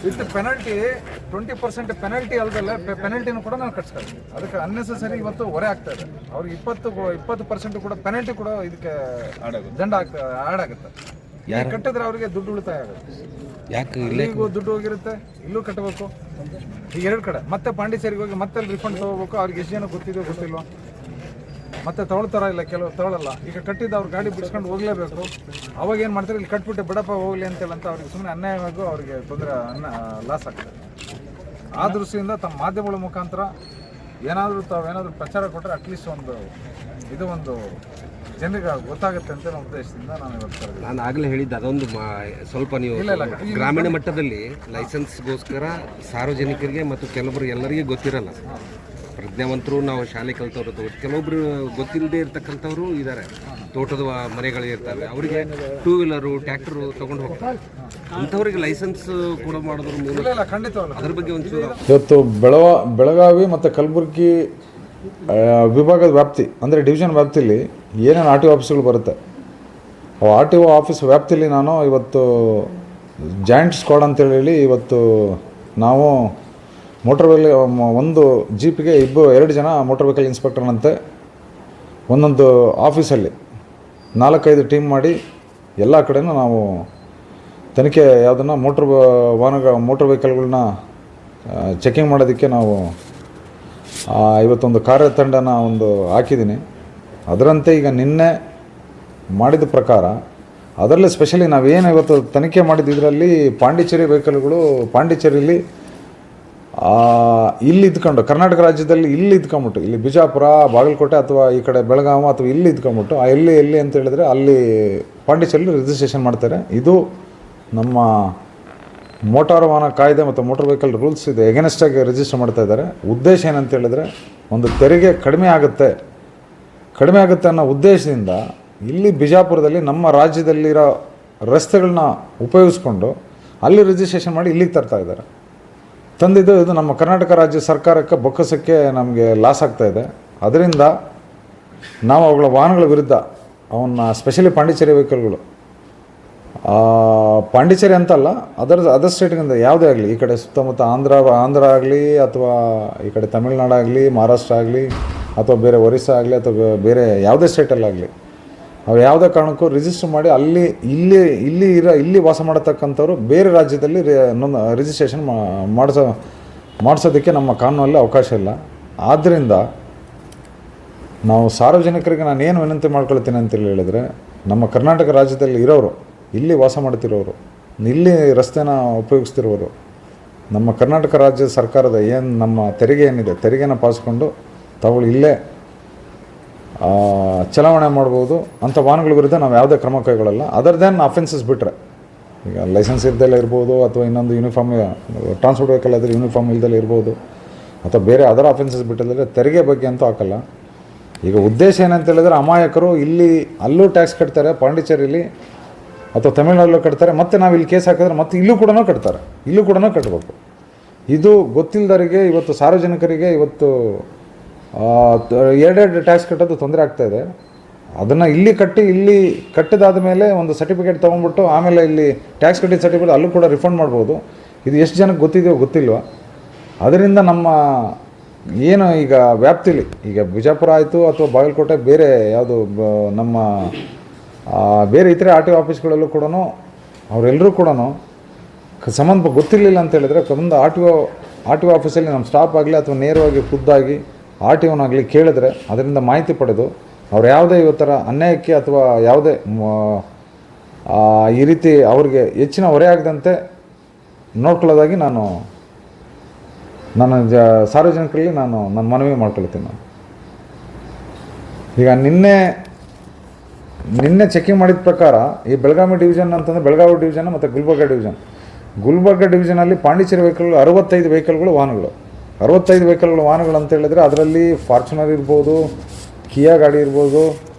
With penalty 20% penalty ಅಲ್ಲದಲ್ಲೇ ಪೆನಲ್ಟಿನೂ ಕೂಡ ನಾವು ಕಟ್ಸ್ಕೊಳ್ತೀವಿ. ಅದಕ್ಕೆ ಅನ್ನೆಸೆಸರಿ ಇವತ್ತು ಹೊರೆ ಆಗ್ತಾ ಇದೆ ಅವ್ರಿಗೆ. 20% ಕೂಡ ಪೆನಲ್ಟಿ ಕೂಡ ಇದಕ್ಕೆ ದಂಡ ಆ್ಯಡ್ ಆಗುತ್ತೆ. ಕಟ್ಟಿದ್ರೆ ಅವರಿಗೆ ದುಡ್ಡು ಉಳಿತಾಯ ಆಗುತ್ತೆ. ಯಾಕೆ ಇಲ್ಲಿಗೂ ದುಡ್ಡು ಹೋಗಿರುತ್ತೆ, ಇಲ್ಲೂ ಕಟ್ಟಬೇಕು. ಈಗ ಎರಡು ಕಡೆ ಮತ್ತೆ ಪಾಂಡಿಚೇರಿಗೆ ಹೋಗಿ ಮತ್ತೆ ಅಲ್ಲಿ ರಿಫಂಡ್ ತೊಗೋಬೇಕು. ಅವ್ರಿಗೆ ಎಷ್ಟು ಜನ ಗೊತ್ತಿದೆಯೋ ಗೊತ್ತಿಲ್ವೋ, ಮತ್ತೆ ತೊಗೊಳ್ತಾರ ಇಲ್ಲ, ಕೆಲವು ತೊಗೊಳಲ್ಲ. ಈಗ ಕಟ್ಟಿದ್ದು ಅವ್ರ ಗಾಡಿ ಬಿಡಿಸ್ಕೊಂಡು ಹೋಗಲೇಬೇಕು. ಅವಾಗ ಏನು ಮಾಡ್ತಾರೆ, ಇಲ್ಲಿ ಕಟ್ಬಿಟ್ಟು ಬಿಡಪ್ಪ ಹೋಗ್ಲಿ ಅಂತೇಳಿ ಅಂತ ಅವ್ರಿಗೆ ಸುಮ್ಮನೆ ಅನ್ಯಾಯವಾಗೂ ಅವ್ರಿಗೆ ತೊಂದರೆ ಲಾಸ್ ಆಗ್ತದೆ. ಆ ದೃಷ್ಟಿಯಿಂದ ತಮ್ಮ ಮಾಧ್ಯಮಗಳ ಮುಖಾಂತರ ತಾವೇನಾದರೂ ಪ್ರಚಾರ ಕೊಟ್ಟರೆ ಅಟ್ಲೀಸ್ಟ್ ಒಂದು ಜನರಿಗೆ ಗೊತ್ತಾಗುತ್ತೆ ಅಂತ ನಮ್ಮ ಉದ್ದೇಶದಿಂದ ನಾನು ಇವತ್ತು ನಾನು ಆಗಲೇ ಹೇಳಿದ್ದೆ ಅದೊಂದು ಸ್ವಲ್ಪ ನೀವು ಗ್ರಾಮೀಣ ಮಟ್ಟದಲ್ಲಿ ಲೈಸೆನ್ಸ್ಗೋಸ್ಕರ ಸಾರ್ವಜನಿಕರಿಗೆ ಮತ್ತು ಕೆಲವರು ಎಲ್ಲರಿಗೂ ಗೊತ್ತಿರಲ್ಲ. ಪ್ರಜ್ಞಾವಂತರು ನಾವು ಶಾಲೆ ಕಲ್ತವ್ರು, ಕೆಲವೊಬ್ರು ಗೊತ್ತಿಲ್ಲದೆ ಇರ್ತಕ್ಕಂಥವ್ರು ಇದ್ದಾರೆ. ತೋಟದ ಮನೆಗಳು ಇರ್ತವೆ, ಅವರಿಗೆ 2 ವೀಲರು ಟ್ರ್ಯಾಕ್ಟರು ತೊಗೊಂಡು ಹೋಗ್ತಾರೆ. ಅಂಥವ್ರಿಗೆ ಲೈಸೆನ್ಸ್ ಕೂಡ ಮಾಡೋದ್ರ ಮೂಲಕ ಖಂಡಿತವಲ್ಲ ಅದ್ರ ಬಗ್ಗೆ ಒಂಚೂರು ಇವತ್ತು ಬೆಳಗಾವಿ ಮತ್ತು ಕಲಬುರಗಿ ವಿಭಾಗದ ವ್ಯಾಪ್ತಿ ಅಂದರೆ ಡಿವಿಷನ್ ವ್ಯಾಪ್ತಿಯಲ್ಲಿ ಏನೇನು ಆರ್ ಟಿ ಒ ಆಫೀಸ್ಗಳು ಬರುತ್ತೆ, ಆ ಆರ್ ಟಿ ಒ ಆಫೀಸ್ ವ್ಯಾಪ್ತಿಯಲ್ಲಿ ನಾನು ಇವತ್ತು ಜಾಯಿಂಟ್ ಸ್ಕ್ವಾಡ್ ಅಂತೇಳಿ ಇವತ್ತು ನಾವು ಮೋಟರ್ ವೆಹಿಕಲ್ ಒಂದು ಜೀಪಿಗೆ 2 ಜನ ಮೋಟರ್ ವೆಹಿಕಲ್ ಇನ್ಸ್ಪೆಕ್ಟರ್ನಂತೆ ಒಂದೊಂದು ಆಫೀಸಲ್ಲಿ 4-5 ಟೀಮ್ ಮಾಡಿ ಎಲ್ಲ ಕಡೆನೂ ನಾವು ತನಿಖೆ ಯಾವುದನ್ನು ಮೋಟರ್ ವೆಹಿಕಲ್ಗಳನ್ನ ಚೆಕಿಂಗ್ ಮಾಡೋದಕ್ಕೆ ನಾವು ಇವತ್ತೊಂದು ಕಾರ್ಯತಂಡನ ಹಾಕಿದ್ದೀನಿ. ಅದರಂತೆ ಈಗ ನಿನ್ನೆ ಮಾಡಿದ ಪ್ರಕಾರ ಅದರಲ್ಲೇ ಸ್ಪೆಷಲಿ ನಾವೇನು ಇವತ್ತು ತನಿಖೆ ಮಾಡಿದ್ದು ಇದರಲ್ಲಿ ಪಾಂಡಿಚೇರಿ ವೆಹಿಕಲ್ಗಳು ಪಾಂಡಿಚೇರಿಯಲ್ಲಿ ಇಲ್ಲಿ ಇದ್ಕೊಂಡು ಕರ್ನಾಟಕ ರಾಜ್ಯದಲ್ಲಿ ಇಲ್ಲಿ ಇದ್ಕೊಂಬಿಟ್ಟು ಇಲ್ಲಿ ಬಿಜಾಪುರ, ಬಾಗಲಕೋಟೆ ಅಥವಾ ಈ ಕಡೆ ಬೆಳಗಾವಿ ಅಥವಾ ಇಲ್ಲಿ ಇದ್ಕೊಂಬಿಟ್ಟು ಎಲ್ಲಿ ಅಂತ ಹೇಳಿದ್ರೆ ಅಲ್ಲಿ ಪಾಂಡಿಚೇರಿಯಲ್ಲಿ ರಿಜಿಸ್ಟ್ರೇಷನ್ ಮಾಡ್ತಾರೆ. ಇದು ನಮ್ಮ ಮೋಟಾರು ವಾಹನ ಕಾಯ್ದೆ ಮತ್ತು ಮೋಟರ್ ವೆಹಿಕಲ್ ರೂಲ್ಸ್ ಇದೆ ಎಗೇನೆಸ್ಟಾಗಿ ರಿಜಿಸ್ಟರ್ ಮಾಡ್ತಾ ಇದ್ದಾರೆ. ಉದ್ದೇಶ ಏನಂತ ಹೇಳಿದ್ರೆ ಒಂದು ತೆರಿಗೆ ಕಡಿಮೆ ಆಗುತ್ತೆ ಅನ್ನೋ ಉದ್ದೇಶದಿಂದ ಇಲ್ಲಿ ಬಿಜಾಪುರದಲ್ಲಿ ನಮ್ಮ ರಾಜ್ಯದಲ್ಲಿರೋ ರಸ್ತೆಗಳನ್ನ ಉಪಯೋಗಿಸ್ಕೊಂಡು ಅಲ್ಲಿ ರಿಜಿಸ್ಟ್ರೇಷನ್ ಮಾಡಿ ಇಲ್ಲಿಗೆ ತರ್ತಾ ಇದ್ದಾರೆ. ತಂದಿದ್ದು ಇದು ನಮ್ಮ ಕರ್ನಾಟಕ ರಾಜ್ಯ ಸರ್ಕಾರಕ್ಕೆ ಬೊಕ್ಕಸಕ್ಕೆ ನಮಗೆ ಲಾಸ್ ಆಗ್ತಾ ಇದೆ. ಅದರಿಂದ ನಾವು ಅವುಗಳ ವಾಹನಗಳ ವಿರುದ್ಧ ಸ್ಪೆಷಲಿ ಪಾಂಡಿಚೇರಿ ವೆಹಿಕಲ್ಗಳು, ಪಾಂಡಿಚೇರಿ ಅಂತಲ್ಲ ಅದರ್ ಸ್ಟೇಟಿನಿಂದ ಯಾವುದೇ ಆಗಲಿ, ಈ ಕಡೆ ಸುತ್ತಮುತ್ತ ಆಂಧ್ರ ಆಗಲಿ ಅಥವಾ ಈ ಕಡೆ ತಮಿಳ್ನಾಡು ಆಗಲಿ, ಮಹಾರಾಷ್ಟ್ರ ಆಗಲಿ ಅಥವಾ ಬೇರೆ ಒರಿಸ್ಸಾ ಆಗಲಿ ಅಥವಾ ಬೇರೆ ಯಾವುದೇ ಸ್ಟೇಟಲ್ಲಾಗಲಿ ಅವ್ರು ಯಾವುದೇ ಕಾರಣಕ್ಕೂ ರಿಜಿಸ್ಟರ್ ಮಾಡಿ ಇಲ್ಲಿ ವಾಸ ಮಾಡತಕ್ಕಂಥವ್ರು ಬೇರೆ ರಾಜ್ಯದಲ್ಲಿ ರಿಜಿಸ್ಟ್ರೇಷನ್ ಮಾಡಿಸೋದಕ್ಕೆ ನಮ್ಮ ಕಾನೂನಲ್ಲಿ ಅವಕಾಶ ಇಲ್ಲ. ಆದ್ದರಿಂದ ನಾವು ಸಾರ್ವಜನಿಕರಿಗೆ ನಾನು ಏನು ವಿನಂತಿ ಮಾಡ್ಕೊಳ್ತೀನಿ ಅಂತೇಳಿ ಹೇಳಿದರೆ, ನಮ್ಮ ಕರ್ನಾಟಕ ರಾಜ್ಯದಲ್ಲಿ ಇರೋರು, ಇಲ್ಲಿ ವಾಸ ಮಾಡ್ತಿರೋರು, ಇಲ್ಲಿ ರಸ್ತೆನ ಉಪಯೋಗಿಸ್ತಿರೋರು, ನಮ್ಮ ಕರ್ನಾಟಕ ರಾಜ್ಯ ಸರ್ಕಾರದ ಏನು ನಮ್ಮ ತೆರಿಗೆ ಏನಿದೆ ತೆರಿಗೆನ ಪಾಲಿಸ್ಕೊಂಡು ತಾವುಗಳು ಇಲ್ಲೇ ಚಲಾವಣೆ ಮಾಡ್ಬೋದು. ಅಂಥ ವಾಹನಗಳ ವಿರುದ್ಧ ನಾವು ಯಾವುದೇ ಕ್ರಮ ಕೈಗೊಳ್ಳಲ್ಲ. ಅದರ್ ದೆನ್ ಅಫೆನ್ಸಸ್ ಬಿಟ್ಟರೆ, ಈಗ ಲೈಸೆನ್ಸ್ ಇಲ್ದೆಲ್ಲ ಇರ್ಬೋದು ಅಥವಾ ಇನ್ನೊಂದು ಯೂನಿಫಾರ್ಮ್ ಟ್ರಾನ್ಸ್ಪೋರ್ಟ್ ವೆಹಿಕಲ್ ಆದರೆ ಯೂನಿಫಾರ್ಮ್ ಇಲ್ದೆಲ್ಲ ಇರ್ಬೋದು ಅಥವಾ ಬೇರೆ ಅದರ್ ಅಫೆನ್ಸಸ್ ಬಿಟ್ಟಲ್ಲದೆ ತೆರಿಗೆ ಬಗ್ಗೆ ಅಂತೂ ಹಾಕಲ್ಲ. ಈಗ ಉದ್ದೇಶ ಏನಂತ ಹೇಳಿದ್ರೆ ಅಮಾಯಕರು ಅಲ್ಲೂ ಟ್ಯಾಕ್ಸ್ ಕಟ್ತಾರೆ, ಪಾಂಡಿಚೇರಿಲಿ ಅಥವಾ ತಮಿಳ್ನಾಡಲ್ಲೂ ಕಟ್ತಾರೆ, ಮತ್ತು ನಾವು ಇಲ್ಲಿ ಕೇಸ್ ಹಾಕಿದ್ರೆ ಮತ್ತೆ ಇಲ್ಲೂ ಕೂಡ ಕಟ್ತಾರೆ, ಇಲ್ಲೂ ಕೂಡ ಕಟ್ಟಬೇಕು. ಇದು ಗೊತ್ತಿಲ್ಲದವರಿಗೆ ಇವತ್ತು ಸಾರ್ವಜನಿಕರಿಗೆ ಇವತ್ತು 2 ಟ್ಯಾಕ್ಸ್ ಕಟ್ಟೋದು ತೊಂದರೆ ಆಗ್ತಾಯಿದೆ. ಅದನ್ನು ಇಲ್ಲಿ ಕಟ್ಟಿದಾದ ಮೇಲೆ ಒಂದು ಸರ್ಟಿಫಿಕೇಟ್ ತೊಗೊಂಡ್ಬಿಟ್ಟು ಆಮೇಲೆ ಇಲ್ಲಿ ಟ್ಯಾಕ್ಸ್ ಕಟ್ಟಿದ ಸರ್ಟಿಫಿಕೇಟ್ ಅಲ್ಲೂ ಕೂಡ ರಿಫಂಡ್ ಮಾಡ್ಬೋದು. ಇದು ಎಷ್ಟು ಜನಕ್ಕೆ ಗೊತ್ತಿದೆಯೋ ಗೊತ್ತಿಲ್ವ. ಅದರಿಂದ ನಮ್ಮ ಏನು ಈಗ ವ್ಯಾಪ್ತಿಲಿ ಈಗ ಬಿಜಾಪುರ ಆಯಿತು ಅಥವಾ ಬಾಗಲಕೋಟೆ ಬೇರೆ ಯಾವುದು ನಮ್ಮ ಬೇರೆ ಇತರೆ ಆರ್ ಟಿ ಒ ಆಫೀಸ್ಗಳಲ್ಲೂ ಕೂಡ ಅವರೆಲ್ಲರೂ ಕೂಡ ಗೊತ್ತಿರಲಿಲ್ಲ ಅಂತ ಹೇಳಿದ್ರೆ ಒಂದು ಆರ್ ಟಿ ಒ ಆಫೀಸಲ್ಲಿ ನಮ್ಮ ಸ್ಟಾಫ್ ಆಗಲಿ ಅಥವಾ ನೇರವಾಗಿ ಖುದ್ದಾಗಿ ಆರ್ ಟಿ ಒನಾಗಲಿ ಕೇಳಿದ್ರೆ ಅದರಿಂದ ಮಾಹಿತಿ ಪಡೆದು ಅವ್ರು ಯಾವುದೇ ಇವತ್ತರ ಅನ್ಯಾಯಕ್ಕೆ ಅಥವಾ ಯಾವುದೇ ಈ ರೀತಿ ಅವ್ರಿಗೆ ಹೆಚ್ಚಿನ ಹೊರೆ ಆಗದಂತೆ ನೋಡ್ಕೊಳ್ಳೋದಾಗಿ ನಾನು ಸಾರ್ವಜನಿಕರಲ್ಲಿ ನನ್ನ ಮನವಿ ಮಾಡ್ಕೊಳ್ತೀನಿ. ಈಗ ನಿನ್ನೆ ಚೆಕಿಂಗ್ ಮಾಡಿದ ಪ್ರಕಾರ ಈ ಬೆಳಗಾವಿ ಡಿವಿಷನ್ ಅಂತಂದರೆ ಬೆಳಗಾವಿ ಡಿವಿಷನ್ ಮತ್ತು ಗುಲ್ಬರ್ಗ ಡಿವಿಷನಲ್ಲಿ ಪಾಂಡಿಚೇರಿ ವೆಹಿಕಲ್ಗಳು 65 ವೆಹಿಕಲ್ಗಳು ವಾಹನಗಳು ಅಂತ ಹೇಳಿದರೆ ಅದರಲ್ಲಿ ಫಾರ್ಚುನರ್ ಇರ್ಬೋದು, ಕಿಯಾ ಗಾಡಿ ಇರ್ಬೋದು,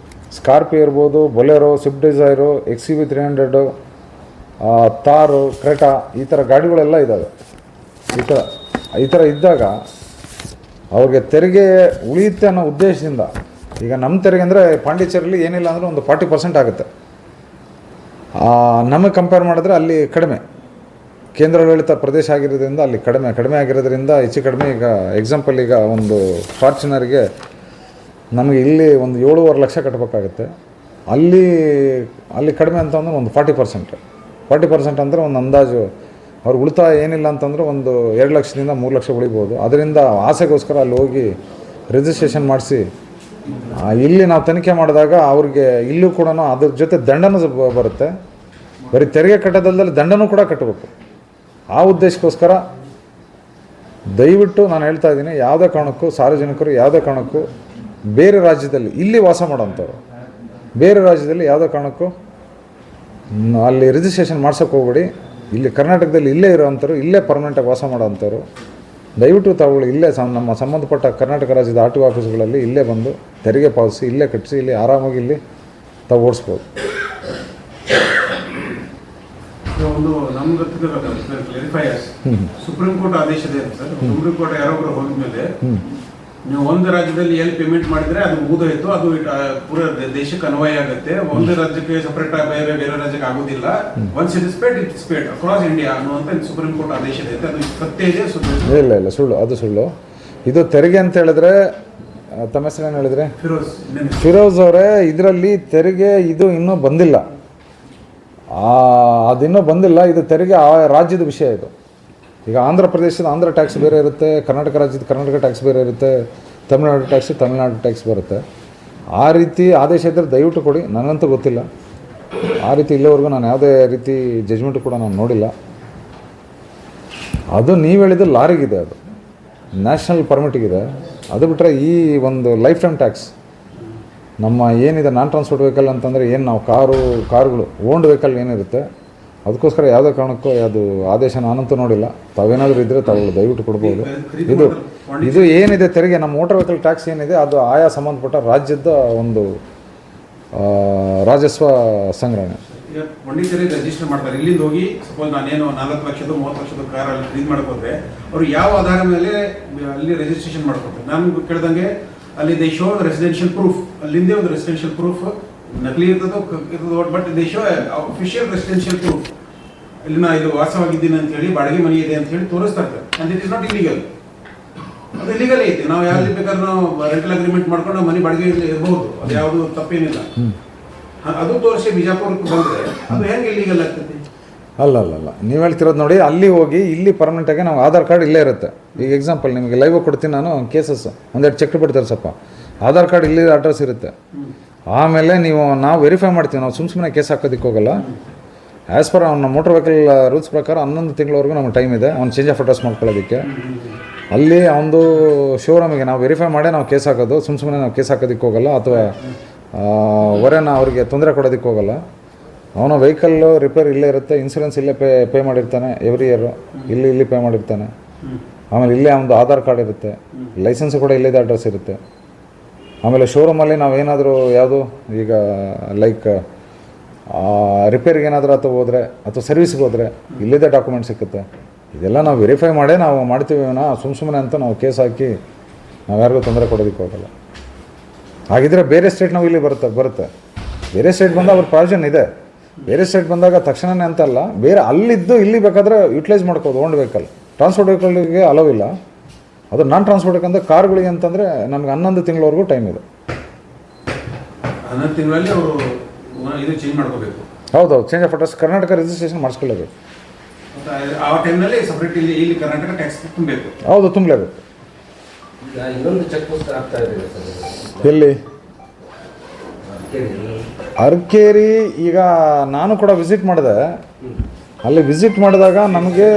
ಸ್ಕಾರ್ಪಿಯೋ ಇರ್ಬೋದು, ಬೊಲೆರೋ, ಸ್ವಿಫ್ಟ್ ಡಿಸೈರು, XUV 300, ತಾರು, ಕ್ರೆಟಾ, ಈ ಥರ ಗಾಡಿಗಳೆಲ್ಲ ಇದ್ದಾವೆ. ಈ ಥರ ಇದ್ದಾಗ ಅವ್ರಿಗೆ ತೆರಿಗೆ ಉಳಿಯುತ್ತೆ ಅನ್ನೋ ಉದ್ದೇಶದಿಂದ ಈಗ ನಮ್ಮ ತೆರಿಗೆ ಅಂದರೆ ಪಾಂಡಿಚೇರಿಯಲ್ಲಿ ಏನಿಲ್ಲ ಅಂದರೆ ಒಂದು 40% ಆಗುತ್ತೆ. ನಮಗೆ ಕಂಪೇರ್ ಮಾಡಿದ್ರೆ ಅಲ್ಲಿ ಕಡಿಮೆ. ಕೇಂದ್ರಾಡಳಿತ ಪ್ರದೇಶ ಆಗಿರೋದ್ರಿಂದ ಅಲ್ಲಿ ಕಡಿಮೆ ಆಗಿರೋದ್ರಿಂದ ಹೆಚ್ಚು ಕಡಿಮೆ ಈಗ ಎಕ್ಸಾಂಪಲ್ ಈಗ ಒಂದು ಫಾರ್ಚುನರ್ಗೆ ನಮಗೆ ಇಲ್ಲಿ ಒಂದು 7.5 ಲಕ್ಷ ಕಟ್ಟಬೇಕಾಗುತ್ತೆ. ಅಲ್ಲಿ ಕಡಿಮೆ ಅಂತಂದ್ರೆ ಒಂದು 40% ಅಂದರೆ ಒಂದು ಅಂದಾಜು ಅವ್ರ ಉಳಿತಾಯ ಏನಿಲ್ಲ ಅಂತಂದರೆ ಒಂದು 2 ಲಕ್ಷದಿಂದ 3 ಲಕ್ಷ ಉಳಿಬೋದು. ಅದರಿಂದ ಆಸೆಗೋಸ್ಕರ ಅಲ್ಲಿ ಹೋಗಿ ರಿಜಿಸ್ಟ್ರೇಷನ್ ಮಾಡಿಸಿ ಇಲ್ಲಿ ನಾವು ತನಿಖೆ ಮಾಡಿದಾಗ ಅವ್ರಿಗೆ ಇಲ್ಲೂ ಕೂಡ ಅದ್ರ ಜೊತೆ ದಂಡನೂ ಬರುತ್ತೆ. ಬರೀ ತೆರಿಗೆ ಕಟ್ಟೋದಲ್ಲದೆ ದಂಡನೂ ಕೂಡ ಕಟ್ಟಬೇಕು. ಆ ಉದ್ದೇಶಕ್ಕೋಸ್ಕರ ದಯವಿಟ್ಟು ನಾನು ಹೇಳ್ತಾ ಇದ್ದೀನಿ, ಯಾವುದೇ ಕಾರಣಕ್ಕೂ ಸಾರ್ವಜನಿಕರು ಯಾವುದೇ ಕಾರಣಕ್ಕೂ ಬೇರೆ ರಾಜ್ಯದಲ್ಲಿ ಇಲ್ಲಿ ವಾಸ ಮಾಡೋಂಥವ್ರು ಬೇರೆ ರಾಜ್ಯದಲ್ಲಿ ಯಾವುದೇ ಕಾರಣಕ್ಕೂ ಅಲ್ಲಿ ರಿಜಿಸ್ಟ್ರೇಷನ್ ಮಾಡ್ಸೋಕ್ಕೆ ಹೋಗ್ಬೇಡಿ. ಇಲ್ಲಿ ಕರ್ನಾಟಕದಲ್ಲಿ ಇಲ್ಲೇ ಇರೋವಂಥವ್ರು, ಇಲ್ಲೇ ಪರ್ಮನೆಂಟಾಗಿ ವಾಸ ಮಾಡೋವಂಥವ್ರು ದಯವಿಟ್ಟು ತಾವುಗಳು ಇಲ್ಲೇ ನಮ್ಮ ಸಂಬಂಧಪಟ್ಟ ಕರ್ನಾಟಕ ರಾಜ್ಯದ ಆರ್ ಟಿ ಒ ಆಫೀಸ್ಗಳಲ್ಲಿ ಇಲ್ಲೇ ಬಂದು ತೆರಿಗೆ ಪಾವತಿಸಿ ಇಲ್ಲೇ ಕಟ್ಟಿಸಿ ಇಲ್ಲಿ ಆರಾಮಾಗಿ ಇಲ್ಲಿ ತಾವು ಓಡಿಸ್ಬೋದು. ಒಂದು ನಮ್ಗೆ ಕ್ಲಾರಿಫೈಯರ್ಸ್ ಸುಪ್ರೀಂ ಕೋರ್ಟ್ ಆದೇಶದ ಸರ್. ಸುಪ್ರೀಂ ಕೋರ್ಟ್ ಯಾರೊಬ್ಬರು ಹೋದ್ಮೇಲೆ ನೀವು ಒಂದು ರಾಜ್ಯದಲ್ಲಿ ಎಲ್ಲಿ ಪೇಮೆಂಟ್ ಮಾಡಿದ್ರೆ ಅದು ಮುಗಿದೋಯ್ತು, ಅದು ಪೂರ ದೇಶಕ್ಕೆ ಅನ್ವಯ ಆಗುತ್ತೆ. ಒಂದು ರಾಜ್ಯಕ್ಕೆ ಸಪರೇಟ್ ಬೇರೆ ರಾಜ್ಯಕ್ಕೆ ಆಗೋದಿಲ್ಲ. Once it is paid it is paid across India ಅನ್ನುವಂತ ಸುಪ್ರೀಂ ಕೋರ್ಟ್ ಆದೇಶ ಇದೆ. ಅದು ಸತ್ಯ ಇದೆ? ಇಲ್ಲ ಸುಳ್ಳು, ಅದು ಸುಳ್ಳು. ಇದು ತೆರಿಗೆ ಅಂತ ಹೇಳಿದ್ರೆ ತಮ್ಮ ಹೆಸರು ಏನು ಹೇಳಿದ್ರೆ? ಫಿರೋಜ್ ಅವರೇ, ಇದರಲ್ಲಿ ತೆರಿಗೆ ಇದು ಇನ್ನೂ ಬಂದಿಲ್ಲ. ಅದಿನ್ನೂ ಬಂದಿಲ್ಲ. ಇದು ತೆರಿಗೆ ಆ ರಾಜ್ಯದ ವಿಷಯ. ಇದು ಈಗ ಆಂಧ್ರ ಪ್ರದೇಶದ ಆಂಧ್ರ ಟ್ಯಾಕ್ಸ್ ಬೇರೆ ಇರುತ್ತೆ, ಕರ್ನಾಟಕ ರಾಜ್ಯದ ಕರ್ನಾಟಕ ಟ್ಯಾಕ್ಸ್ ಬೇರೆ ಇರುತ್ತೆ, ತಮಿಳ್ನಾಡು ಟ್ಯಾಕ್ಸ್ ಬರುತ್ತೆ. ಆ ರೀತಿ ಆದೇಶ ಇದ್ದರೆ ದಯವಿಟ್ಟು ಕೊಡಿ. ನನಗಂತೂ ಗೊತ್ತಿಲ್ಲ. ಆ ರೀತಿ ಇಲ್ಲಿವರೆಗೂ ನಾನು ಯಾವುದೇ ರೀತಿ ಜಜ್ಮೆಂಟು ಕೂಡ ನಾನು ನೋಡಿಲ್ಲ. ಅದು ನೀವು ಹೇಳಿದ್ದು ಲಾರಿಗಿದೆ, ಅದು ನ್ಯಾಷನಲ್ ಪರ್ಮಿಟಿಗಿದೆ. ಅದು ಬಿಟ್ಟರೆ ಈ ಒಂದು ಲೈಫ್ ಟೈಮ್ ಟ್ಯಾಕ್ಸ್ ನಮ್ಮ ಏನಿದೆ ನಾನ್ ಟ್ರಾನ್ಸ್ಪೋರ್ಟ್ ವೆಹಿಕಲ್ ಅಂತಂದರೆ ಏನು ನಾವು ಕಾರುಗಳು ಓನ್ಡ್ ವೆಹಿಕಲ್ ಏನಿರುತ್ತೆ ಅದಕ್ಕೋಸ್ಕರ ಯಾವುದೇ ಕಾರಣಕ್ಕೂ ಅದು ಆದೇಶ ನಾನಂತೂ ನೋಡಿಲ್ಲ. ತಾವೇನಾದರೂ ಇದ್ದರೆ ತಾವು ದಯವಿಟ್ಟು ಕೊಡ್ಬೋದು. ಇದು ಏನಿದೆ ತೆರಿಗೆ, ನಮ್ಮ ಮೋಟರ್ ವೆಹಿಕಲ್ ಟ್ಯಾಕ್ಸ್ ಏನಿದೆ ಅದು ಆಯಾ ಸಂಬಂಧಪಟ್ಟ ರಾಜ್ಯದ ಒಂದು ರಾಜಸ್ವ ಸಂಗ್ರಹಣೆ. ಪಂಡಿತರಿಗೆ ರಿಜಿಸ್ಟರ್ ಮಾಡ್ತಾರೆ. ಇಲ್ಲಿಂದ ಹೋಗಿ ಸಪೋಸ್ ನಾನೇನು 4 ಲಕ್ಷದ 30 ಲಕ್ಷದ ಕಾರ್ ಅಲ್ಲಿ ಖರೀದಿ ಮಾಡ್ಕೋದ್ರೆ ಅವರು ಯಾವ ಆಧಾರ ಮೇಲೆ ಅಲ್ಲಿ ರಿಜಿಸ್ಟ್ರೇಷನ್ ಮಾಡ್ಕೋತಾರೆ? ನಾನು ಕೇಳ್ದಂಗೆ ಅಲ್ಲಿ ದೇ ಶೋ ರೆಸಿಡೆನ್ಷಿಯಲ್ ಪ್ರೂಫ್. ಅಲ್ಲಿಂದೇ ಒಂದು ರೆಸಿಡೆನ್ಷಿಯಲ್ ಪ್ರೂಫ್ ನಕಲಿ ಇರ್ತದೋ but they show official residential proof. ಇಲ್ಲಿ ನಾ ಇದು ವಾಸವಾಗಿದ್ದೀನಿ ಅಂತ ಹೇಳಿ ಬಾಡಿಗೆ ಮನೆ ಇದೆ ಅಂತ ಹೇಳಿ ತೋರಿಸ್ತಾ ಇರ್ತಾರೆ. And it is not illegal. ಅದು ಇಲ್ಲಿಗಲ್ ಐತಿ. ನಾವು ಯಾವ್ದು ಬೇಕಾದ್ರೆ ನಾವು ರೆಂಟಲ್ ಅಗ್ರಿಮೆಂಟ್ ಮಾಡ್ಕೊಂಡು ಮನೆ ಬಾಡಿಗೆ ಇರಬಹುದು. ಅದು ಯಾವುದು ತಪ್ಪೇನಿಲ್ಲ. ಅದು ತೋರಿಸಿ ಬಿಜಾಪುರಕ್ಕೆ ಬಂದರೆ ಅದು ಹೆಂಗೆ ಇಲ್ಲಿಗಲ್ ಆಗ್ತದೆ? ಅಲ್ಲ ನೀವು ಹೇಳ್ತಿರೋದು ನೋಡಿ, ಅಲ್ಲಿ ಹೋಗಿ ಇಲ್ಲಿ ಪರ್ಮನೆಂಟಾಗಿ ನಾವು ಆಧಾರ್ ಕಾರ್ಡ್ ಇಲ್ಲೇ ಇರುತ್ತೆ. ಈಗ ಎಕ್ಸಾಂಪಲ್ ನಿಮಗೆ ಲೈವ್ ಕೊಡ್ತೀನಿ ನಾನು ಕೇಸಸ್ ಒಂದೆರಡು ಚೆಕ್ ಬಿಡ್ತಾರೆ ಸ್ವಲ್ಪ. ಆಧಾರ್ ಕಾರ್ಡ್ ಇಲ್ಲಿ ಅಡ್ರೆಸ್ ಇರುತ್ತೆ. ಆಮೇಲೆ ನಾವು ವೆರಿಫೈ ಮಾಡ್ತೀವಿ. ನಾವು ಸುಮ್ಮನೆ ಕೇಸ್ ಹಾಕೋದಕ್ಕೆ ಹೋಗಲ್ಲ. ಆ್ಯಸ್ ಪರ್ ಅವ್ನ ಮೋಟರ್ ವೆಹಿಕಲ್ ರೂಲ್ಸ್ ಪ್ರಕಾರ 11 ತಿಂಗಳವರೆಗೂ ನಮಗೆ ಟೈಮ್ ಇದೆ ಅವ್ನು ಚೇಂಜ್ ಆಫ್ ಅಡ್ರೆಸ್ ಮಾಡ್ಕೊಳ್ಳೋದಕ್ಕೆ. ಅಲ್ಲಿ ಒಂದು ಶೋರೂಮಿಗೆ ನಾವು ವೆರಿಫೈ ಮಾಡೇ ನಾವು ಕೇಸ್ ಹಾಕೋದು. ಸುಮ್ಮನೆ ನಾವು ಕೇಸ್ ಹಾಕೋದಕ್ಕೆ ಹೋಗಲ್ಲ ಅಥವಾ ಹೊರೆನ ಅವರಿಗೆ ತೊಂದರೆ ಕೊಡೋದಕ್ಕೆ ಹೋಗಲ್ಲ. ಅವನ ವೆಹಿಕಲ್ ರಿಪೇರ್ ಇಲ್ಲೇ ಇರುತ್ತೆ, ಇನ್ಸೂರೆನ್ಸ್ ಇಲ್ಲೇ ಪೇ ಮಾಡಿರ್ತಾನೆ ಎವ್ರಿ ಇಯರು, ಇಲ್ಲಿ ಪೇ ಮಾಡಿರ್ತಾನೆ. ಆಮೇಲೆ ಇಲ್ಲೇ ಒಂದು ಆಧಾರ್ ಕಾರ್ಡ್ ಇರುತ್ತೆ, ಲೈಸೆನ್ಸ್ ಕೂಡ ಇಲ್ಲಿದೆ ಅಡ್ರೆಸ್ ಇರುತ್ತೆ. ಆಮೇಲೆ ಶೋರೂಮಲ್ಲಿ ನಾವೇನಾದರೂ ಯಾವುದು ಈಗ ಲೈಕ್ ರಿಪೇರಿಗೆ ಏನಾದರೂ ಅಥವಾ ಹೋದರೆ ಅಥವಾ ಸರ್ವಿಸ್ಗೆ ಹೋದರೆ ಇಲ್ಲಿದೆ ಡಾಕ್ಯುಮೆಂಟ್ ಸಿಕ್ಕುತ್ತೆ. ಇದೆಲ್ಲ ನಾವು ವೆರಿಫೈ ಮಾಡೇ ನಾವು ಮಾಡ್ತೀವಿ. ಸುಮ್ಮನೆ ಅಂತ ನಾವು ಕೇಸ್ ಹಾಕಿ ನಾವು ಯಾರಿಗೂ ತೊಂದರೆ ಕೊಡೋದಕ್ಕೆ ಹೋಗಲ್ಲ. ಹಾಗಿದ್ರೆ ಬೇರೆ ಸ್ಟೇಟ್ ನಾವು ಇಲ್ಲಿ ಬರುತ್ತೆ. ಬೇರೆ ಸ್ಟೇಟ್ ಬಂದಾಗ ಅವ್ರ ಪ್ರಾವಿಷನ್ ಇದೆ. ಬೇರೆ ಸ್ಟೇಟ್ ಬಂದಾಗ ತಕ್ಷಣವೇ ಅಂತಲ್ಲ, ಬೇರೆ ಅಲ್ಲಿದ್ದು ಇಲ್ಲಿ ಬೇಕಾದರೆ ಯೂಟಿಲೈಸ್ ಮಾಡ್ಕೋದು. ಓನ್ ವೆಹಿಕಲ್ ಟ್ರಾನ್ಸ್ಪೋರ್ಟ್ ವೆಹಿಕಲ್ಗೆ ಅಲೋ ಇಲ್ಲ. ಅದು ನಾನ್ ಟ್ರಾನ್ಸ್ಪೋರ್ಟ್ ಬೇಕಂದ್ರೆ ಕಾರ್ಗಳಿಗೆ ಅಂತಂದರೆ ನಮ್ಗೆ 11 ತಿಂಗಳವರೆಗೂ ಟೈಮ್ ಇದೆ. 11 ತಿಂಗಳಲ್ಲಿ ಅವರು ಇದು ಚೇಂಜ್ ಮಾಡ್ಕೋಬೇಕು. ಹೌದು, change of address Karnataka registration ಮಾಡಿಸ್ಕೊಳ್ಳೇಬೇಕು. ಆ ಟೈಮ್ನಲ್ಲಿ ಸಪ್ರೇಟ್ ಇಲ್ಲಿ ಕರ್ನಾಟಕ ಟ್ಯಾಕ್ಸ್ ತುಂಬಬೇಕು. ಹೌದು, ತುಂಬಲೇಬೇಕು. ಇನ್ನೊಂದು ಚೆಕ್ ಪೋಸ್ಟ್ ಆಗ್ತಾ ಇದೆ ಸರ್ ಎಲ್ಲಿ? ಅರ್ಕೇರಿ. ಈಗ ನಾನು ಕೂಡ ವಿಸಿಟ್ ಮಾಡಿದೆ. ಅಲ್ಲಿ ವಿಸಿಟ್ ಮಾಡಿದಾಗ ನಮಗೆ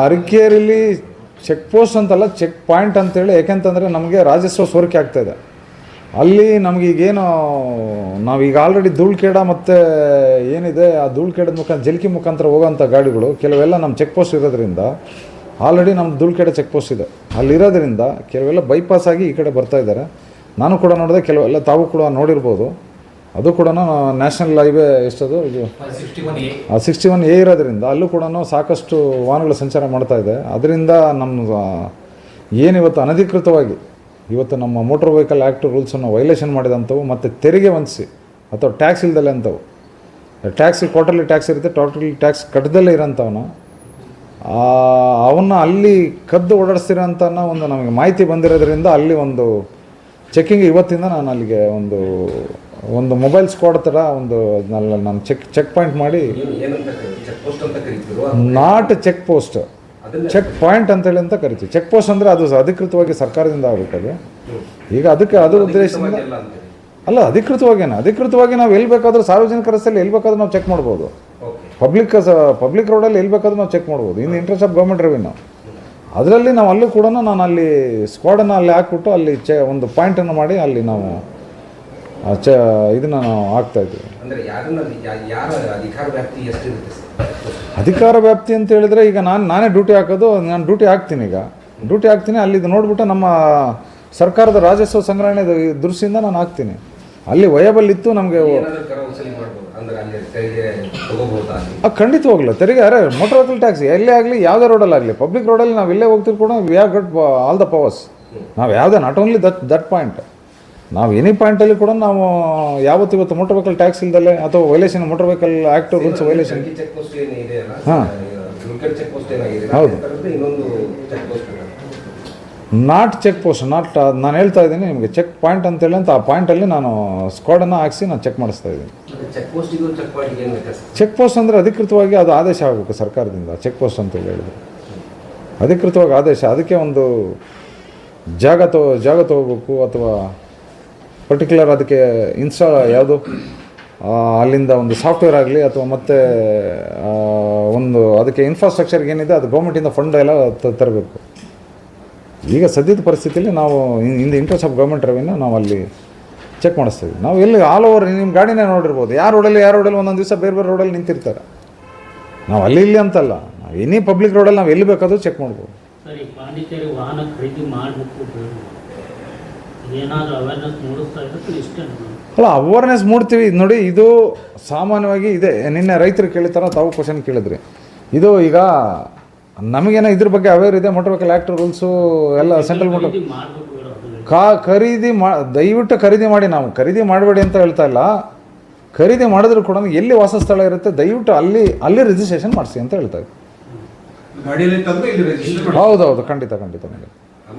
ಅರ್ಕೇರಿಲಿ ಚೆಕ್ ಪೋಸ್ಟ್ ಅಂತಲ್ಲ, ಚೆಕ್ ಪಾಯಿಂಟ್ ಅಂತೇಳಿ. ಯಾಕೆಂತಂದರೆ ನಮಗೆ ರಾಜಸ್ವ ಸೋರಿಕೆ ಆಗ್ತಾಯಿದೆ ಅಲ್ಲಿ. ನಮಗೀಗೇನು ನಾವೀಗ ಆಲ್ರೆಡಿ ಧೂಳ್ಖೇಡ ಮತ್ತು ಏನಿದೆ ಆ ಧೂಳ್ಖೇಡದ ಮುಖಾಂತರ ಜಲ್ಕಿ ಮುಖಾಂತರ ಹೋಗೋಂಥ ಗಾಡಿಗಳು ಕೆಲವೆಲ್ಲ ನಮ್ಮ ಚೆಕ್ ಪೋಸ್ಟ್ ಇರೋದ್ರಿಂದ ಆಲ್ರೆಡಿ ನಮ್ಮ ಧೂಳ್ಖೇಡ ಚೆಕ್ ಪೋಸ್ಟ್ ಇದೆ. ಅಲ್ಲಿರೋದ್ರಿಂದ ಕೆಲವೆಲ್ಲ ಬೈಪಾಸ್ ಆಗಿ ಈ ಕಡೆ ಬರ್ತಾಯಿದ್ದಾರೆ. ನಾನು ಕೂಡ ನೋಡಿದೆ, ಕೆಲವೆಲ್ಲ ತಾವು ಕೂಡ ನೋಡಿರ್ಬೋದು. ಅದು ಕೂಡ ನ್ಯಾಷನಲ್ ಹೈವೇ ಎಷ್ಟದು ಇದು 61A ಇರೋದ್ರಿಂದ ಅಲ್ಲೂ ಕೂಡ ಸಾಕಷ್ಟು ವಾಹನಗಳು ಸಂಚಾರ ಮಾಡ್ತಾಯಿದೆ. ಅದರಿಂದ ನಮ್ಮ ಏನಿವತ್ತು ಅನಧಿಕೃತವಾಗಿ ಇವತ್ತು ನಮ್ಮ ಮೋಟರ್ ವೆಹಿಕಲ್ ಆ್ಯಕ್ಟ್ ರೂಲ್ಸನ್ನು ವೈಲೇಷನ್ ಮಾಡಿದಂಥವು ಮತ್ತು ತೆರಿಗೆ ವಂಚಿಸಿ ಅಥವಾ ಟ್ಯಾಕ್ಸ್ ಇಲ್ದಲೆ ಅಂಥವು, ಟ್ಯಾಕ್ಸಿ ಕ್ವಾರ್ಟರ್ಲಿ ಟ್ಯಾಕ್ಸ್ ಇರುತ್ತೆ, ಟೋಟಲಿ ಟ್ಯಾಕ್ಸ್ ಕಟ್ಟದಲ್ಲೇ ಇರೋಂಥವನ್ನ ಅವನ್ನ ಅಲ್ಲಿ ಕದ್ದು ಓಡಾಡಿಸ್ತಿರೋಂಥ ಒಂದು ನಮಗೆ ಮಾಹಿತಿ ಬಂದಿರೋದ್ರಿಂದ ಅಲ್ಲಿ ಒಂದು ಚೆಕ್ಕಿಂಗ್ ಇವತ್ತಿಂದ ನಾನು ಅಲ್ಲಿಗೆ ಒಂದು ಮೊಬೈಲ್ ಸ್ಕ್ವಾಡ್ ಥರ ನಾನು ಚೆಕ್ ಪಾಯಿಂಟ್ ಮಾಡಿ, not check post, check point ಅಂತೇಳಿ ಅಂತ ಕರಿತೀವಿ. ಚೆಕ್ ಪೋಸ್ಟ್ ಅಂದರೆ ಅದು ಅಧಿಕೃತವಾಗಿ ಸರ್ಕಾರದಿಂದ ಆಗಬೇಕದು. ಈಗ ಅದು ಉದ್ದೇಶದಿಂದ ಅಧಿಕೃತವಾಗಿ ನಾವು ಎಲ್ಲಿ ಬೇಕಾದರೂ ಸಾರ್ವಜನಿಕ ರಸ್ತೆಯಲ್ಲಿ ಎಲ್ಲಿ ಬೇಕಾದ್ರೂ ನಾವು ಚೆಕ್ ಮಾಡ್ಬೋದು. ಪಬ್ಲಿಕ್ ರೋಡಲ್ಲಿ ಎಲ್ಲಿ ಬೇಕಾದ್ರೂ ನಾವು ಚೆಕ್ ಮಾಡ್ಬೋದು. ಇನ್ ಇಂಟ್ರೆಸ್ಟ್ ಆಫ್ ಗೌರ್ಮೆಂಟ್ ರೆವಿನ್ಯೂ ಅದರಲ್ಲಿ ನಾವು ಅಲ್ಲೂ ಕೂಡ ನಾನು ಅಲ್ಲಿ ಸ್ಕ್ವಾಡನ್ನು ಅಲ್ಲಿ ಹಾಕ್ಬಿಟ್ಟು ಅಲ್ಲಿ ಒಂದು ಪಾಯಿಂಟನ್ನು ಮಾಡಿ ಅಲ್ಲಿ ನಾವು ಇದನ್ನು ನಾವು ಹಾಕ್ತಾಯಿದ್ದೀವಿ. ಅಧಿಕಾರ ವ್ಯಾಪ್ತಿ ಅಂತ ಹೇಳಿದ್ರೆ ಈಗ ನಾನೇ ಡ್ಯೂಟಿ ಹಾಕೋದು, ನಾನು ಡ್ಯೂಟಿ ಹಾಕ್ತೀನಿ ಅಲ್ಲಿ ಇದು ನೋಡ್ಬಿಟ್ಟು ನಮ್ಮ ಸರ್ಕಾರದ ರಾಜಸ್ವ ಸಂಗ್ರಹಣೆ ದೃಷ್ಟಿಯಿಂದ ನಾನು ಹಾಕ್ತೀನಿ. ಅಲ್ಲಿ ವಯಬಲ್ ಇತ್ತು ನಮಗೆ ಖಂಡಿತವಾಗ್ಲು ತೆರಿಗೆ. ಮೋಟರ್ ವೆಹಿಕಲ್ ಟ್ಯಾಕ್ಸ್ ಎಲ್ಲೇ ಆಗಲಿ ಯಾವುದೇ ರೋಡಲ್ಲಾಗಲಿ, ಪಬ್ಲಿಕ್ ರೋಡಲ್ಲಿ ನಾವು ಎಲ್ಲೇ ಹೋಗ್ತಿರ್ ಕೂಡ we have got all the powers. ನಾವು ಯಾವುದೇ ನಾಟ್ ಓನ್ಲಿ ದಟ್ ಪಾಯಿಂಟ್, ನಾವು ಎನಿ ಪಾಯಿಂಟಲ್ಲಿ ಕೂಡ ನಾವು ಇವತ್ತು ಮೋಟರ್ ವೆಹಿಕಲ್ ಟ್ಯಾಕ್ಸ್ ಇಲ್ದಲೆ ಅಥವಾ violation motor vehicle act rules violation. ಹಾಂ ಹೌದು, ನಾಟ್ ಚೆಕ್ ಪೋಸ್ಟ್, ನಾನು ಹೇಳ್ತಾ ಇದ್ದೀನಿ ನಿಮಗೆ ಚೆಕ್ ಪಾಯಿಂಟ್ ಅಂತೇಳಿ ಅಂತ ಆ ಪಾಯಿಂಟಲ್ಲಿ ನಾನು ಸ್ಕ್ವಾಡನ್ನು ಹಾಕಿಸಿ ನಾನು ಚೆಕ್ ಮಾಡಿಸ್ತಾ ಇದ್ದೀನಿ. ಚೆಕ್ ಪೋಸ್ಟ್ ಅಂದರೆ ಅಧಿಕೃತವಾಗಿ ಅದು ಆದೇಶ ಆಗಬೇಕು ಸರ್ಕಾರದಿಂದ. ಚೆಕ್ ಪೋಸ್ಟ್ ಅಂತೇಳಿ ಹೇಳಿದ್ರೆ ಅಧಿಕೃತವಾಗಿ ಆದೇಶ, ಅದಕ್ಕೆ ಒಂದು ಜಾಗ ತಗೋಬೇಕು ಅಥವಾ ಪರ್ಟಿಕ್ಯುಲರ್ ಅದಕ್ಕೆ ಯಾವುದು ಅಲ್ಲಿಂದ ಒಂದು ಸಾಫ್ಟ್ವೇರ್ ಆಗಲಿ ಅಥವಾ ಮತ್ತು ಒಂದು ಅದಕ್ಕೆ ಇನ್ಫ್ರಾಸ್ಟ್ರಕ್ಚರ್ಗೆ ಏನಿದೆ ಅದು ಗೌರ್ಮೆಂಟಿಂದ ಫಂಡ್ ಎಲ್ಲ ತರಬೇಕು. ಈಗ ಸದ್ಯದ ಪರಿಸ್ಥಿತಿಯಲ್ಲಿ ನಾವು in the interest of government revenue ನಾವು ಅಲ್ಲಿ ಚೆಕ್ ಮಾಡಿಸ್ತೀವಿ. ನಾವು ಎಲ್ಲಿ ಆಲ್ ಓವರ್ ನಿಮ್ಮ ಗಾಡಿನೇ ನೋಡಿರ್ಬೋದು, ಯಾರು ರೋಡಲ್ಲಿ ಒಂದೊಂದು ದಿವಸ ಬೇರೆ ರೋಡಲ್ಲಿ ನಿಂತಿರ್ತಾರೆ. ನಾವು ಇಲ್ಲಿ ಅಂತಲ್ಲ, ನಾವು ಎನಿ ಪಬ್ಲಿಕ್ ರೋಡಲ್ಲಿ ನಾವು ಎಲ್ಲಿ ಬೇಕಾದರೂ ಚೆಕ್ ಮಾಡ್ಬೋದು. ಅಲ್ಲ, ಅವೇರ್ನೆಸ್ ಮೂಡ್ತೀವಿ ನೋಡಿ. ಇದು ಸಾಮಾನ್ಯವಾಗಿ ಇದೆ. ನಿನ್ನೆ ರೈತರು ಕೇಳಿತಾರ, ತಾವು ಕ್ವಶನ್ ಕೇಳಿದ್ರಿ. ಇದು ಈಗ ನಮಗೇನೋ ಇದ್ರ ಬಗ್ಗೆ ಅವೇರ್ ಇದೆ. ಮೋಟರ್ ವೆಹಿಕಲ್ ಆ್ಯಕ್ಟ್ ರೂಲ್ಸು ಎಲ್ಲ ಸೆಂಟ್ರಲ್ ದಯವಿಟ್ಟು ಖರೀದಿ ಮಾಡಿ. ನಾವು ಖರೀದಿ ಮಾಡಬೇಡಿ ಅಂತ ಹೇಳ್ತಾ ಇಲ್ಲ. ಖರೀದಿ ಮಾಡಿದ್ರು ಕೂಡ ಎಲ್ಲಿ ವಾಸ ಸ್ಥಳ ಇರುತ್ತೆ ದಯವಿಟ್ಟು ಅಲ್ಲಿ ರಿಜಿಸ್ಟ್ರೇಷನ್ ಮಾಡಿಸಿ ಅಂತ ಹೇಳ್ತಾ ಇದ್ದೀವಿ. ಹೌದೌದು, ಖಂಡಿತ.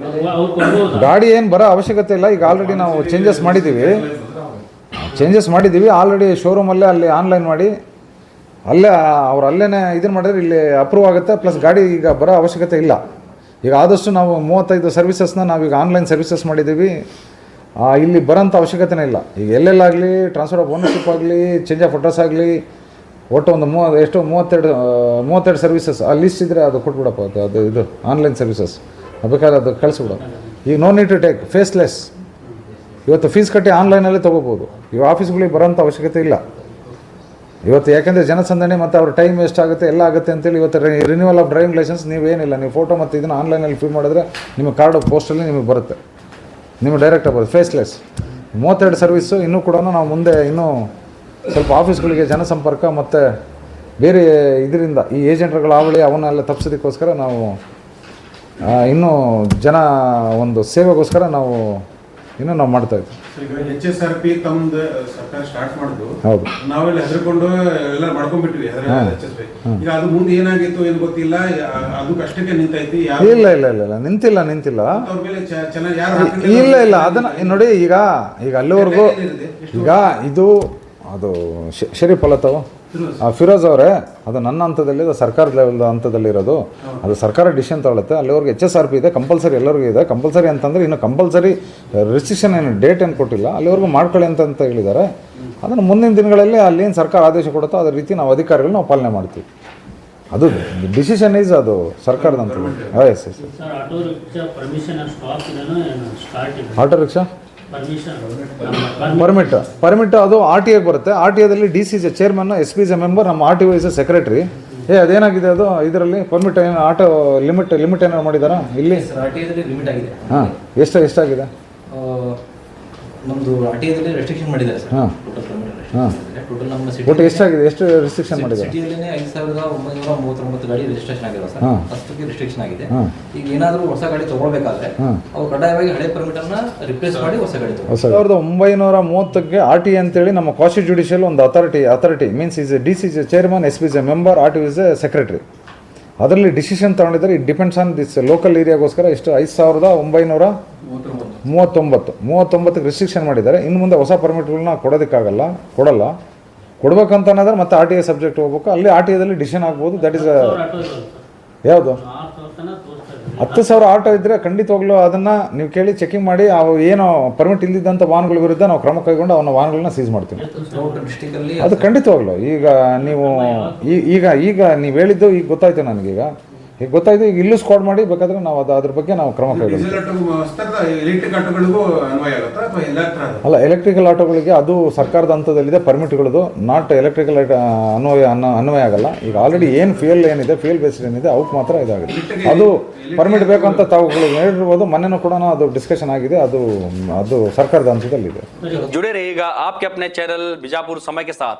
ಗಾಡಿ ಏನು ಬರೋ ಅವಶ್ಯಕತೆ ಇಲ್ಲ. ಈಗ ಆಲ್ರೆಡಿ ನಾವು ಚೇಂಜಸ್ ಮಾಡಿದ್ದೀವಿ ಆಲ್ರೆಡಿ ಶೋರೂಮಲ್ಲೇ ಅಲ್ಲಿ ಆನ್ಲೈನ್ ಮಾಡಿ ಅಲ್ಲೇ ಅಲ್ಲೇನೇ ಇದನ್ನು ಮಾಡಿದ್ರೆ ಇಲ್ಲಿ ಅಪ್ರೂವ್ ಆಗುತ್ತೆ. ಪ್ಲಸ್ ಗಾಡಿ ಈಗ ಬರೋ ಅವಶ್ಯಕತೆ ಇಲ್ಲ. ಈಗ ಆದಷ್ಟು ನಾವು 35 ಸರ್ವಿಸಸ್ನ ನಾವೀಗ ಆನ್ಲೈನ್ ಸರ್ವಿಸಸ್ ಮಾಡಿದ್ದೀವಿ. ಇಲ್ಲಿ ಬರೋಂಥ ಅವಶ್ಯಕತೆನೇ ಇಲ್ಲ. ಈಗ ಎಲ್ಲೆಲ್ಲಾಗಲಿ ಟ್ರಾನ್ಸ್ಫರ್ ಆಫ್ ಓನರ್ಶಿಪ್ ಆಗಲಿ, ಚೇಂಜ್ ಆಫ್ ಅಡ್ರೆಸ್ ಆಗಲಿ, ಒಟ್ಟು ಒಂದು 32 ಸರ್ವಿಸಸ್ ಆ ಲಿಸ್ಟ್ ಇದ್ದರೆ ಅದು ಕೊಟ್ಬಿಡಪ್ಪ. ಅದು ಇದು ಆನ್ಲೈನ್ ಸರ್ವಿಸಸ್ ಬೇಕಾದ್ರೆ ಅದು ಕಳಿಸ್ಬಿಡೋದು. ಈಗ no need to take faceless. ಇವತ್ತು ಫೀಸ್ ಕಟ್ಟಿ ಆನ್ಲೈನಲ್ಲೇ ತೊಗೋಬೋದು. ಈಗ ಆಫೀಸ್ಗಳಿಗೆ ಬರೋಂಥ ಅವಶ್ಯಕತೆ ಇಲ್ಲ ಇವತ್ತು. ಯಾಕೆಂದರೆ ಜನಸಂದಣಿ ಮತ್ತು ಅವ್ರ ಟೈಮ್ ಎಷ್ಟಾಗುತ್ತೆ ಎಲ್ಲ ಆಗುತ್ತೆ ಅಂತೇಳಿ ಇವತ್ತು ರಿನ್ಯೂವಲ್ ಆಫ್ ಡ್ರೈವಿಂಗ್ ಲೈಸೆನ್ಸ್ ನೀವೇನಿಲ್ಲ, ನೀವು ಫೋಟೋ ಮತ್ತು ಇದನ್ನು ಆನ್ಲೈನಲ್ಲಿ ಫಿಲ್ ಮಾಡಿದ್ರೆ ನಿಮ್ಮ ಕಾರ್ಡು ಪೋಸ್ಟಲ್ಲಿ ನಿಮಗೆ ಬರುತ್ತೆ, ನಿಮಗೆ ಡೈರೆಕ್ಟಾಗಿ ಬರುತ್ತೆ. Faceless 32 service. ಇನ್ನೂ ಕೂಡ ನಾವು ಮುಂದೆ ಇನ್ನೂ ಸ್ವಲ್ಪ ಆಫೀಸ್ಗಳಿಗೆ ಜನಸಂಪರ್ಕ ಮತ್ತು ಬೇರೆ ಇದರಿಂದ ಈ ಏಜೆಂಟ್ಗಳ ಹಾವಳಿ ಅವನ್ನೆಲ್ಲ ತಪ್ಪಿಸೋದಕ್ಕೋಸ್ಕರ ನಾವು ಇನ್ನೂ ಒಂದು ಸೇವೆಗೋಸ್ಕರ ನಾವು ಮಾಡ್ತಾಯಿದ್ವಿ. HSRP ತಮ್ಮದು ಸರ್ಕಾರ ಸ್ಟಾರ್ಟ್ ಮಾಡಿದ್ರು. ಹೌದು, ನಾವೆಲ್ಲ ಹೆದರ್ಕೊಂಡು ಎಲ್ಲ ಮಾಡ್ಕೊಂಡ್ಬಿಟ್ವಿ. ಈಗ ಅದು ಮುಂದೆ ಏನಾಗಿತ್ತು ಏನು ಗೊತ್ತಿಲ್ಲ. ಅದು ಕಷ್ಟಕ್ಕೆ ನಿಂತೈತಿ. ಇಲ್ಲ ನಿಂತಿಲ್ಲ. ಅವ್ರ ಮೇಲೆ ಚೆನ್ನಾಗಿ ಯಾರು ಇಲ್ಲ ಅದನ್ನ ನೋಡಿ. ಈಗ ಅಲ್ಲಿವರೆಗೂ ಈಗ ಅದು ಶರೀಫ್ ಅಲ್ಲತ್ತವು ಫಿರೋಜ್ ಅವರೇ, ಅದು ನನ್ನ ಹಂತದಲ್ಲಿ, ಅದು ಸರ್ಕಾರದ ಲೆವೆಲ್ ಹಂತದಲ್ಲಿರೋದು. ಅದು ಸರ್ಕಾರ ಡಿಸಿಷನ್ ತಗೊಳುತ್ತೆ. ಅಲ್ಲಿವರೆಗೆ HSRP ಇದೆ, ಕಂಪಲ್ಸರಿ ಎಲ್ಲರಿಗೂ ಇದೆ. ಕಂಪಲ್ಸರಿ ಅಂತಂದರೆ ಇನ್ನು ಕಂಪಲ್ಸರಿ ರಿಸ್ಟ್ರಿಕ್ಷನ್ ಏನು ಡೇಟ್ ಏನು ಕೊಟ್ಟಿಲ್ಲ, ಅಲ್ಲಿವರೆಗೂ ಮಾಡ್ಕೊಳ್ಳಿ ಅಂತ ಹೇಳಿದ್ದಾರೆ. ಅದನ್ನು ಮುಂದಿನ ದಿನಗಳಲ್ಲಿ ಅಲ್ಲೇನು ಸರ್ಕಾರ ಆದೇಶ ಕೊಡುತ್ತೋ ಅದೇ ರೀತಿ ನಾವು ಅಧಿಕಾರಿಗಳು ನಾವು ಪಾಲನೆ ಮಾಡ್ತೀವಿ. ಅದು ಡಿಸಿಷನ್ ಈಸ್ ಅದು ಸರ್ಕಾರದ ಹಂತದಲ್ಲಿ. ಎಸ್ ಆಟೋ ರಿಕ್ಷಾ ಪರ್ಮಿಟ್ ಅದು RTA ಬರುತ್ತೆ. RTA DC is A chairman, SP is a member, ನಮ್ಮ RTO ಇಸ್ ಎ ಸೆಕ್ರೆಟರಿ. ಅದೇನಾಗಿದೆ ಅದು ಇದರಲ್ಲಿ ಪರ್ಮಿಟ್ ಏನು ಆಟೋ ಲಿಮಿಟ್ ಏನಾರು ಮಾಡಿದಾರಾ ಇಲ್ಲಿ? RTA ಲಿಮಿಟ್ ಆಗಿದೆ. ಹಾಂ, ಎಷ್ಟಾಗಿದೆ? ನಮ್ಮದು ಆಟಿಯಲ್ಲಿ ರೆಸ್ಟ್ರಿಕ್ಷನ್ ಮಾಡಿದ್ದಾರೆ ಸರ್. ಹಾಂ ಹಾಂ ಟೋಟಲ್ ನಮ್ಮ ಒಟ್ಟು ಎಷ್ಟಾಗಿದೆ, ಎಷ್ಟು ರಿಸ್ಟ್ರಿಕ್ಷನ್ ಮಾಡಿದ್ದಾರೆ? ಸಿಟಿಯಲ್ಲೇ 5,939 ಗಾಡಿ ರಿಜಿಸ್ಟ್ರೇಷನ್ ಆಗಿದೆ ಸರ್. ಹಾಂ. ಅಷ್ಟಕ್ಕೆ ರಿಸ್ಟ್ರಿಕ್ಷನ್ ಆಗಿದೆ. ಹಾಂ. ಈಗ ಏನಾದರೂ ಹೊಸ ಗಾಡಿ ತಗೊಳ್ಬೇಕಾದ್ರೆ ಹಾಂ. ಅವ್ರು ಕಡ್ಡಾಯವಾಗಿ ಹಳೆ ಪರ್ಮಿಟ್ ಅನ್ನ ರಿಪ್ಲೇಸ್ ಮಾಡಿ ಹೊಸ ಗಾಡಿ ತಗೊಳ್ಳಿ. 1930ಕ್ಕೆ ಆರ್ ಟಿ ಅಂತೇಳಿ ನಮ್ಮ ಕಾಶಿ ಜುಡಿಷಿಯಲ್ ಒಂದು authority means is D C chairman, S P is a member, R T is a secretary. ಅದರಲ್ಲಿ ಡಿಸಿಷನ್ ತಗೊಂಡಿದ್ದಾರೆ. It depends on this local ಏರಿಯಾಗೋಸ್ಕರ ಇಷ್ಟು 5,939ಕ್ಕೆ ರಿಸ್ಟ್ರಿಕ್ಷನ್ ಮಾಡಿದ್ದಾರೆ. ಇನ್ನು ಮುಂದೆ ಹೊಸ ಪರ್ಮಿಟ್ಗಳನ್ನ ಕೊಡಲ್ಲ. ಕೊಡ್ಬೇಕಂತ ಅನ್ನೋದ್ರೆ ಮತ್ತೆ ಆರ್ ಟಿ ಐ ಸಬ್ಜೆಕ್ಟ್ ಹೋಗ್ಬೇಕು. ಅಲ್ಲಿ ಆರ್ ಟಿ ಐದಲ್ಲಿ ಡಿಸಿಷನ್ ಆಗ್ಬೋದು. ದಟ್ ಈಸ್ ಯಾವುದು 10,000 ಆಟೋ ಇದ್ದರೆ ಖಂಡಿತವಾಗ್ಲೂ ಅದನ್ನು ನೀವು ಕೇಳಿ ಚೆಕಿಂಗ್ ಮಾಡಿ ಅವು ಏನು ಪರ್ಮಿಟ್ ಇಲ್ಲದಿದ್ದಂಥ ವಾಹನಗಳ ವಿರುದ್ಧ ನಾವು ಕ್ರಮ ಕೈಗೊಂಡು ಅವನ ವಾಹನಗಳನ್ನ ಸೀಸ್ ಮಾಡ್ತೀವಿ. ಅದು ಖಂಡಿತವಾಗ್ಲೂ ಈಗ ನೀವು ಈಗ ನೀವು ಹೇಳಿದ್ದು ಈಗ ಗೊತ್ತಾಯ್ತು ನನಗೀಗ. ಈಗ ಗೊತ್ತಾಯ್ತು. ಈಗ ಇಲ್ಲೂ ಸ್ಕ್ವಾಡ್ ಮಾಡಿ ಬೇಕಾದ್ರೆ ನಾವು ಅದ್ರ ಬಗ್ಗೆ ನಾವು ಕ್ರಮ ಕೈಗೊಳ್ತೀವಿ. ಎಲೆಕ್ಟ್ರಿಕ್ ಆಟೋಗಳಿಗೂ ಅನ್ವಯ ಆಗುತ್ತಾ ಅಥವಾ ಎಲ್ಲ ಥರ? ಅಲ್ಲ, ಎಲೆಕ್ಟ್ರಿಕಲ್ ಆಟೋಗಳಿಗೆ ಅದು ಸರ್ಕಾರದ ಹಂತದಲ್ಲಿದೆ ಪರ್ಮಿಟ್ಗಳದು. ನಾಟ್ ಎಲೆಕ್ಟ್ರಿಕಲ್ ಅನ್ವಯ ಆಗಲ್ಲ. ಈಗ ಆಲ್ರೆಡಿ ಏನು ಫ್ಯೂಯಲ್ ಬೇಸ್ಡ್ ಏನಿದೆ ಅವಕ್ಕೆ ಮಾತ್ರ ಇದಾಗಿದೆ. ಅದು ಪರ್ಮಿಟ್ ಬೇಕಂತ ತಾವುಗಳು ಹೇಳಿರ್ಬೋದು. ಮೊನ್ನೆನೂ ಕೂಡ ಅದು ಡಿಸ್ಕಷನ್ ಆಗಿದೆ. ಅದು ಸರ್ಕಾರದ ಹಂತದಲ್ಲಿದೆ. जुड़े रहिएगा आपके अपने चैनल बीजापुर समय के साथ।